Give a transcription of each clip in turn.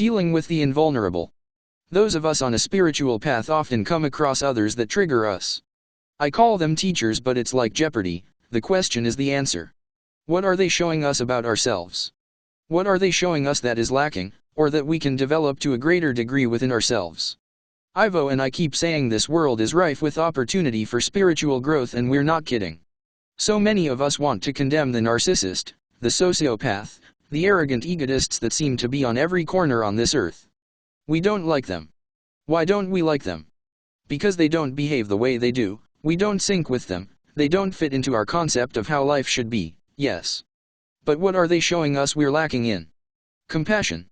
Dealing with the invulnerable. Those of us on a spiritual path often come across others that trigger us. I call them teachers, but it's like Jeopardy. The question is the answer. What are they showing us about ourselves? What are they showing us that is lacking, or that we can develop to a greater degree within ourselves? Ivo and I keep saying this world is rife with opportunity for spiritual growth, and we're not kidding. So many of us want to condemn the narcissist, the sociopath, the arrogant egotists that seem to be on every corner on this earth. We don't like them. Why don't we like them? Because they don't behave the way they do, we don't sync with them, they don't fit into our concept of how life should be, yes. But what are they showing us we're lacking in? Compassion.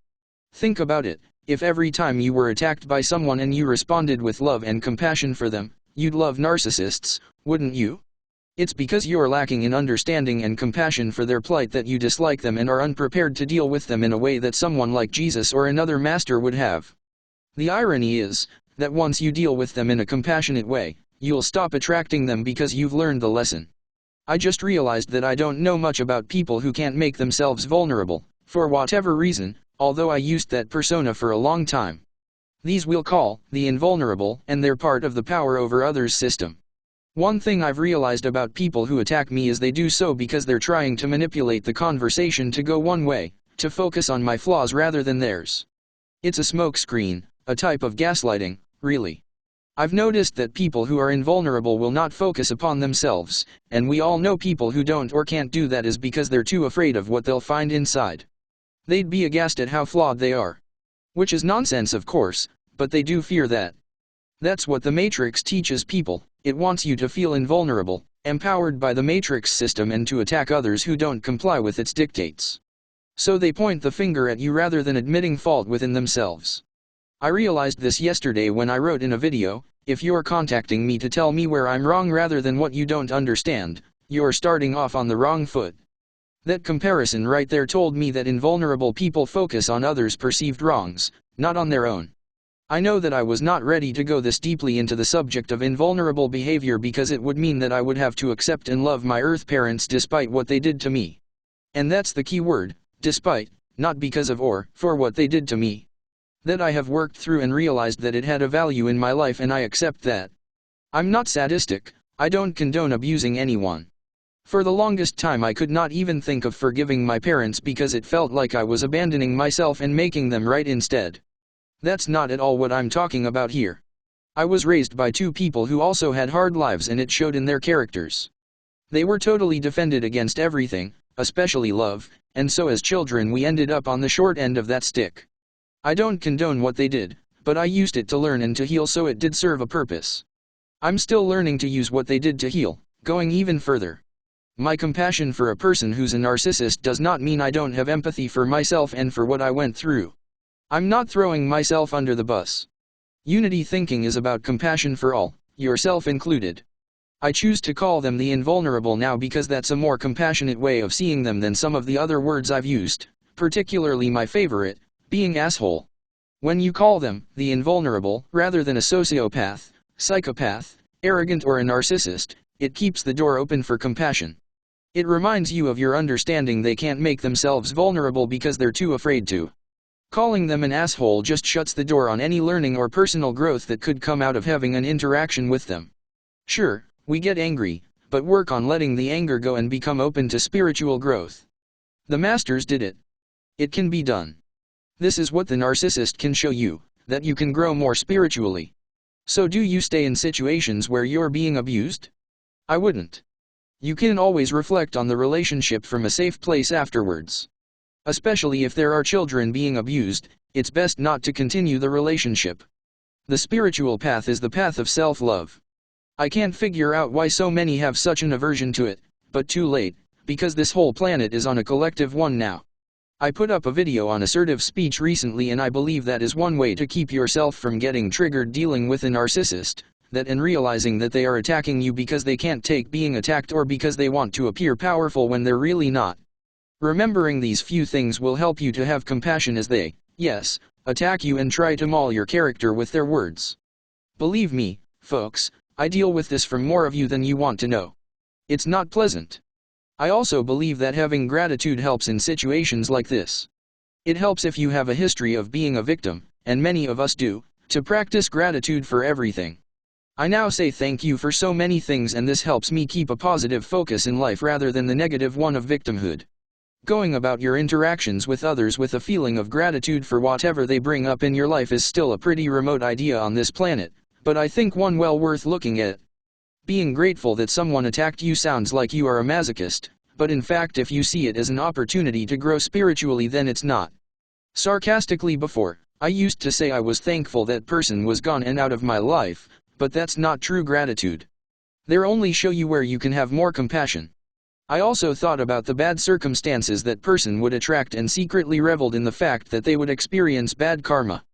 Think about it, if every time you were attacked by someone and you responded with love and compassion for them, you'd love narcissists, wouldn't you? It's because you're lacking in understanding and compassion for their plight that you dislike them and are unprepared to deal with them in a way that someone like Jesus or another master would have. The irony is, that once you deal with them in a compassionate way, you'll stop attracting them because you've learned the lesson. I just realized that I don't know much about people who can't make themselves vulnerable, for whatever reason, although I used that persona for a long time. These we'll call the invulnerable, and they're part of the power over others system. One thing I've realized about people who attack me is they do so because they're trying to manipulate the conversation to go one way, to focus on my flaws rather than theirs. It's a smokescreen, a type of gaslighting, really. I've noticed that people who are invulnerable will not focus upon themselves, and we all know people who don't or can't do that is because they're too afraid of what they'll find inside. They'd be aghast at how flawed they are. Which is nonsense, of course, but they do fear that. That's what the Matrix teaches people. It wants you to feel invulnerable, empowered by the Matrix system, and to attack others who don't comply with its dictates. So they point the finger at you rather than admitting fault within themselves. I realized this yesterday when I wrote in a video, if you're contacting me to tell me where I'm wrong rather than what you don't understand, you're starting off on the wrong foot. That comparison right there told me that invulnerable people focus on others' perceived wrongs, not on their own. I know that I was not ready to go this deeply into the subject of invulnerable behavior because it would mean that I would have to accept and love my earth parents despite what they did to me. And that's the key word, despite, not because of or for what they did to me. That I have worked through and realized that it had a value in my life, and I accept that. I'm not sadistic, I don't condone abusing anyone. For the longest time I could not even think of forgiving my parents because it felt like I was abandoning myself and making them right instead. That's not at all what I'm talking about here. I was raised by two people who also had hard lives, and it showed in their characters. They were totally defended against everything, especially love, and so as children we ended up on the short end of that stick. I don't condone what they did, but I used it to learn and to heal, so it did serve a purpose. I'm still learning to use what they did to heal, going even further. My compassion for a person who's a narcissist does not mean I don't have empathy for myself and for what I went through. I'm not throwing myself under the bus. Unity thinking is about compassion for all, yourself included. I choose to call them the invulnerable now because that's a more compassionate way of seeing them than some of the other words I've used, particularly my favorite, being asshole. When you call them the invulnerable rather than a sociopath, psychopath, arrogant, or a narcissist, it keeps the door open for compassion. It reminds you of your understanding they can't make themselves vulnerable because they're too afraid to. Calling them an asshole just shuts the door on any learning or personal growth that could come out of having an interaction with them. Sure, we get angry, but work on letting the anger go and become open to spiritual growth. The masters did it. It can be done. This is what the narcissist can show you, that you can grow more spiritually. So do you stay in situations where you're being abused? I wouldn't. You can always reflect on the relationship from a safe place afterwards. Especially if there are children being abused, it's best not to continue the relationship. The spiritual path is the path of self-love. I can't figure out why so many have such an aversion to it, but too late, because this whole planet is on a collective one now. I put up a video on assertive speech recently, and I believe that is one way to keep yourself from getting triggered dealing with a narcissist, that and realizing that they are attacking you because they can't take being attacked or because they want to appear powerful when they're really not. Remembering these few things will help you to have compassion as they, yes, attack you and try to maul your character with their words. Believe me, folks, I deal with this from more of you than you want to know. It's not pleasant. I also believe that having gratitude helps in situations like this. It helps if you have a history of being a victim, and many of us do, to practice gratitude for everything. I now say thank you for so many things, and this helps me keep a positive focus in life rather than the negative one of victimhood. Going about your interactions with others with a feeling of gratitude for whatever they bring up in your life is still a pretty remote idea on this planet, but I think one well worth looking at. Being grateful that someone attacked you sounds like you are a masochist, but in fact if you see it as an opportunity to grow spiritually then it's not. Sarcastically before, I used to say I was thankful that person was gone and out of my life, but that's not true gratitude. They only show you where you can have more compassion. I also thought about the bad circumstances that person would attract and secretly reveled in the fact that they would experience bad karma.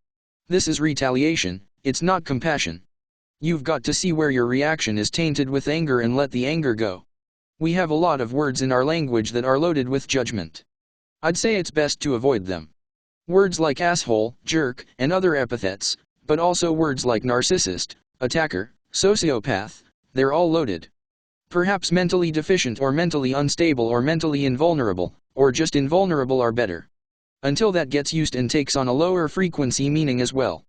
This is retaliation, it's not compassion. You've got to see where your reaction is tainted with anger and let the anger go. We have a lot of words in our language that are loaded with judgment. I'd say it's best to avoid them. Words like asshole, jerk, and other epithets, but also words like narcissist, attacker, sociopath, they're all loaded. Perhaps mentally deficient or mentally unstable or mentally invulnerable, or just invulnerable are better. Until that gets used and takes on a lower frequency meaning as well.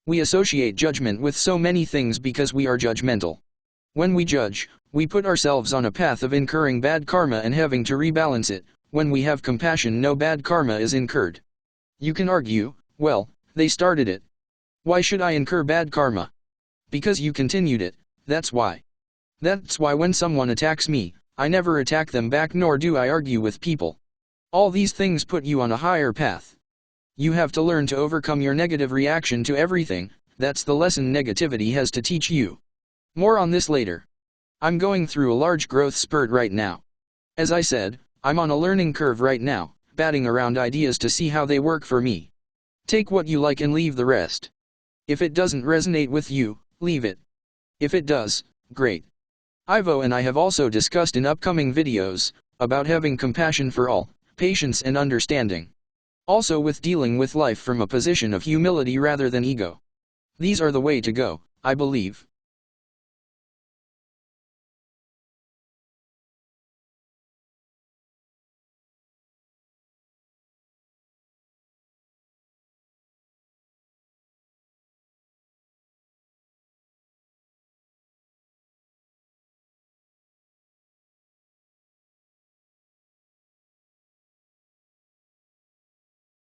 We associate judgment with so many things because we are judgmental. When we judge, we put ourselves on a path of incurring bad karma and having to rebalance it. When we have compassion, no bad karma is incurred. You can argue, well, they started it. Why should I incur bad karma? Because you continued it, that's why. That's why when someone attacks me, I never attack them back nor do I argue with people. All these things put you on a higher path. You have to learn to overcome your negative reaction to everything, that's the lesson negativity has to teach you. More on this later. I'm going through a large growth spurt right now. As I said, I'm on a learning curve right now, batting around ideas to see how they work for me. Take what you like and leave the rest. If it doesn't resonate with you, leave it. If it does, great. Ivo and I have also discussed in upcoming videos, about having compassion for all, patience and understanding. Also with dealing with life from a position of humility rather than ego. These are the way to go, I believe.